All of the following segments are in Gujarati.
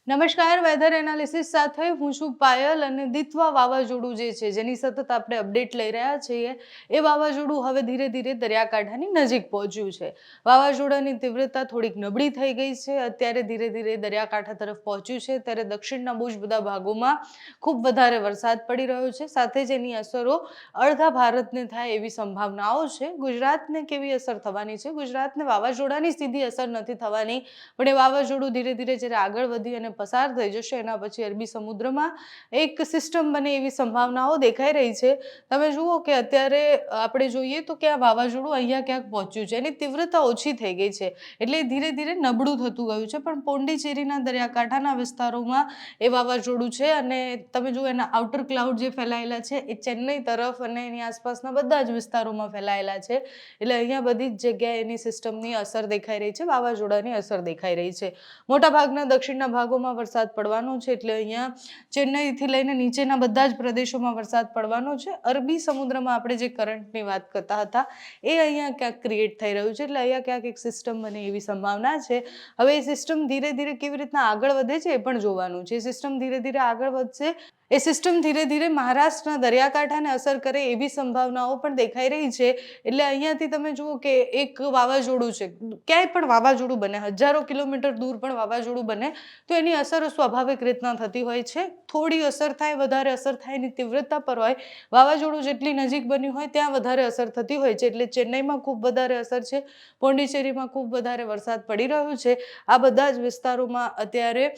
નમસ્કાર, વેધર એનાલિસિસ સાથે હું છું પાયલ અને દિત્વા વાવાઝોડું જે છે જેની સતત આપણે અપડેટ લઈ રહ્યા છીએ એ વાવાઝોડું હવે ધીરે ધીરે દરિયાકાંઠાની નજીક પહોંચ્યું છે। વાવાઝોડાની તીવ્રતા થોડીક નબળી થઈ ગઈ છે, અત્યારે ધીરે ધીરે દરિયાકાંઠા તરફ પહોંચ્યું છે ત્યારે દક્ષિણના બહુ જ બધા ભાગોમાં ખૂબ વધારે વરસાદ પડી રહ્યો છે, સાથે જ એની અસરો અડધા ભારતને થાય એવી સંભાવનાઓ છે। ગુજરાતને કેવી અસર થવાની છે? ગુજરાતને વાવાઝોડાની સીધી અસર નથી થવાની, પણ એ વાવાઝોડું ધીરે ધીરે જ્યારે આગળ વધી અને પસાર થઈ જશે એના પછી અરબી સમુદ્રમાં એક સિસ્ટમ બને એવી સંભાવનાઓ દેખાઈ રહી છે। તમે જુઓ કે અત્યારે આપણે જોઈએ તો કે આ વાવાઝોડું અહીંયા ક્યાંક પહોંચ્યું છે, એની તીવ્રતા ઓછી થઈ ગઈ છે એટલે ધીરે ધીરે નબળું થતું ગયું છે, પણ પોંડિચેરીના દરિયાકાંઠાના વિસ્તારોમાં એ વાવાઝોડું છે અને તમે જુઓ એના આઉટર ક્લાઉડ જે ફેલાયેલા છે એ ચેન્નઈ તરફ અને એની આસપાસના બધા જ વિસ્તારોમાં ફેલાયેલા છે, એટલે અહીંયા બધી જ જગ્યાએ એની સિસ્ટમની અસર દેખાઈ રહી છે, વાવાઝોડાની અસર દેખાઈ રહી છે। મોટાભાગના દક્ષિણના ભાગોમાં વરસાદ પડવાનો છે, એટલે અહીંયા ચેન્નઈથી લઈને નીચેના બધા જ પ્રદેશોમાં વરસાદ પડવાનો છે। અરબી સમુદ્રમાં આપણે જે કરંટની વાત કરતા હતા એ અહીંયા ક્યાંક ક્રિએટ થઈ રહ્યું છે, એટલે અહીંયા ક્યાંક એક સિસ્ટમ બને એવી સંભાવના છે। હવે એ સિસ્ટમ ધીરે ધીરે કેવી રીતના આગળ વધે છે એ પણ જોવાનું છે। એ સિસ્ટમ ધીરે ધીરે આગળ વધશે, એ સિસ્ટમ ધીરે ધીરે મહારાષ્ટ્રના દરિયાકાંઠાને અસર કરે એવી સંભાવનાઓ પણ દેખાઈ રહી છે, એટલે અહીંયાથી તમે જુઓ કે એક વાવાઝોડું છે, ક્યાંય પણ વાવાઝોડું બને, હજારો કિલોમીટર દૂર પણ વાવાઝોડું બને તો એની અસર સ્વાભાવિક રીતના થતી હોય છે। થોડી અસર થાય, વધારે અસર થાય એની તીવ્રતા પર હોય, વાવાઝોડું જેટલી નજીક બન્યું હોય ત્યાં વધારે અસર થતી હોય છે, એટલે ચેન્નઈમાં ખૂબ વધારે અસર છે, પોંડિચેરીમાં ખૂબ વધારે વરસાદ પડી રહ્યો છે। આ બધા જ વિસ્તારોમાં અત્યારે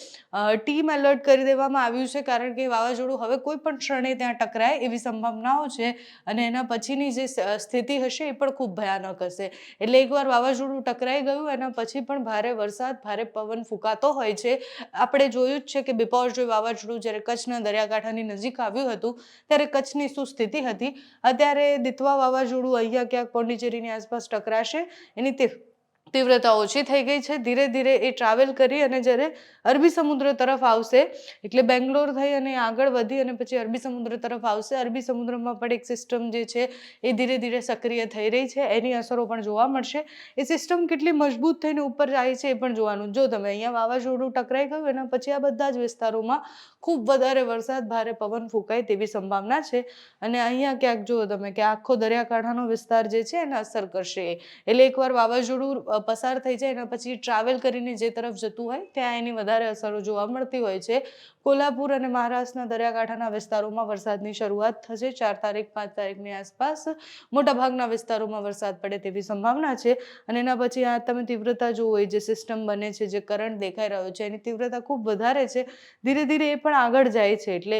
ટીમ એલર્ટ કરી દેવામાં આવ્યું છે, કારણ કે વાવાઝોડું હવે કોઈ પણ ક્ષણે ત્યાં ટકરાય એવી સંભાવનાઓ છે અને એના પછીની જે સ્થિતિ હશે એ પણ ખૂબ ભયાનક હશે। એટલે એકવાર વાવાઝોડું ટકરાઈ ગયું એના પછી પણ ભારે વરસાદ, ભારે પવન ફૂંકાતો હોય છે। આપણે જોયું જ છે કે બિપોરજોય વાવાઝોડું જ્યારે કચ્છના દરિયાકાંઠાની નજીક આવ્યું હતું ત્યારે કચ્છની શું સ્થિતિ હતી, અત્યારે દિત્વા વાવાઝોડું અહીંયા ક્યાંક પોંડિચેરીની આસપાસ ટકરાશે, એની તીવ્રતા ઓછી થઈ ગઈ છે, ધીરે ધીરે એ ટ્રાવેલ કરી અને જ્યારે અરબી સમુદ્ર તરફ આવશે એટલે બેંગ્લોર થઈ અને આગળ વધી અને પછી અરબી સમુદ્ર તરફ આવશે। અરબી સમુદ્રમાં પણ એક સિસ્ટમ જે છે એ ધીરે ધીરે સક્રિય થઈ રહી છે, એની અસરો પણ જોવા મળશે। એ સિસ્ટમ કેટલી મજબૂત થઈને ઉપર જાય છે એ પણ જોવાનું। જો તમે અહીંયા વાવાઝોડું ટકરાઈ ગયું એના પછી આ બધા જ વિસ્તારોમાં ખૂબ વધારે વરસાદ, ભારે પવન ફૂંકાય તેવી સંભાવના છે અને અહીંયા ક્યાંક જુઓ તમે કે આખો દરિયાકાંઠાનો વિસ્તાર જે છે એને અસર કરશે, એટલે એકવાર વાવાઝોડું પસાર થઈ જાય એના પછી ટ્રાવેલ કરીને જે તરફ જતું હોય ત્યાં એની વધારે અસરો જોવા મળતી હોય છે। કોલ્હાપુર અને મહારાષ્ટ્રના દરિયાકાંઠાના વિસ્તારોમાં વરસાદની શરૂઆત થશે 4 તારીખ 5 તારીખની આસપાસ મોટાભાગના વિસ્તારોમાં વરસાદ પડે તેવી સંભાવના છે અને એના પછી આ તમે તીવ્રતા જુઓ, જે સિસ્ટમ બને છે, જે કરંટ દેખાઈ રહ્યો છે એની તીવ્રતા ખૂબ વધારે છે, ધીરે ધીરે એ પણ આગળ જાય છે, એટલે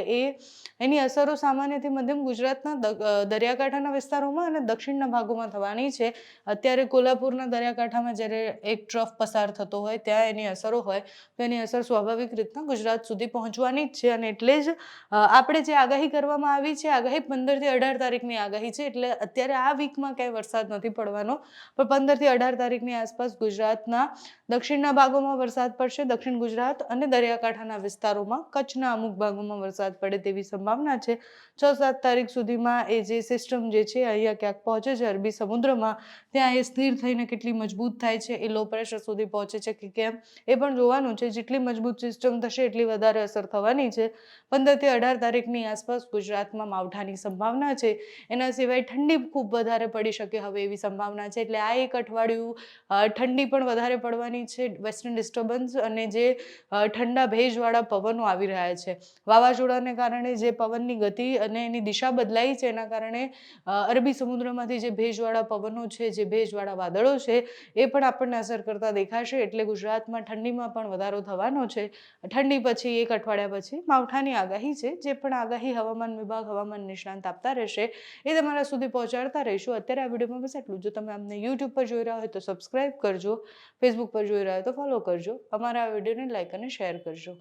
એની અસરો સામાન્યથી મધ્યમ ગુજરાતના દરિયાકાંઠાના વિસ્તારોમાં અને દક્ષિણના ભાગોમાં થવાની છે। અત્યારે કોલ્હાપુરના દરિયાકાંઠામાં જ્યારે એક ટ્રફ પસાર થતો હોય ત્યાં એની અસરો હોય તો એની અસર સ્વાભાવિક રીતના ગુજરાત સુધી પહોંચવાની જ છે અને એટલે જ આપણે જે આગાહી કરવામાં આવી છે, આગાહી 15 થી 18 તારીખની આગાહી છે, એટલે અત્યારે આ વીકમાં ક્યાંય વરસાદ નથી પડવાનો, પણ 15 થી 18 તારીખની આસપાસ ગુજરાતના દક્ષિણના ભાગોમાં વરસાદ પડશે, દક્ષિણ ગુજરાત અને દરિયાકાંઠાના વિસ્તારોમાં, કચ્છના અમુક ભાગોમાં વરસાદ પડે તેવી સંભાવના છે। 6-7 તારીખ સુધીમાં એ જે સિસ્ટમ જે છે અહીંયા ક્યાંક પહોંચે છે અરબી સમુદ્રમાં, ત્યાં એ સ્થિર થઈને કેટલી મજબૂત થાય છે, એ લો પ્રેશર સુધી પહોંચે છે કે કેમ એ પણ જોવાનું છે। જેટલી મજબૂત સિસ્ટમ થશે એટલી વધારે અસર થવાની છે। 15 થી 18 તારીખની આસપાસ ગુજરાતમાં માવઠાની સંભાવના છે, એના સિવાય ઠંડી ખૂબ વધારે પડી શકે હવે એવી સંભાવના છે, એટલે આ એક અઠવાડિયું ઠંડી પણ વધારે પડવાની છે, વેસ્ટર્ન ડિસ્ટર્બન્સ અને જે ઠંડા ભેજવાળા પવનો આવી રહ્યા છે, વાવાઝોડાને કારણે જે પવનની ગતિ અને એની દિશા બદલાઈ છે એના કારણે અરબી સમુદ્રમાંથી જે ભેજવાળા પવનો છે, જે ભેજવાળા વાદળો છે એ પણ આપણને અસર કરતા દેખાશે, એટલે ગુજરાતમાં ઠંડીમાં પણ વધારો થવાનો છે। ઠંડી પછી એક અઠવાડિયા પછી માવઠાની આગાહી છે, જે પણ આગાહી હવામાન વિભાગ, હવામાન નિષ્ણાંત આપતા રહેશે એ તમારા સુધી પહોંચાડતા રહીશું। અત્યારે આ વિડીયોમાં બસ એટલું। જો તમે અમને યુટ્યુબ પર જોઈ રહ્યા હોય તો સબસ્ક્રાઇબ કરજો, ફેસબુક પર જોઈ રહ્યા હોય તો ફોલો કરજો, અમારા આ વિડીયોને લાઈક અને શેર કરજો।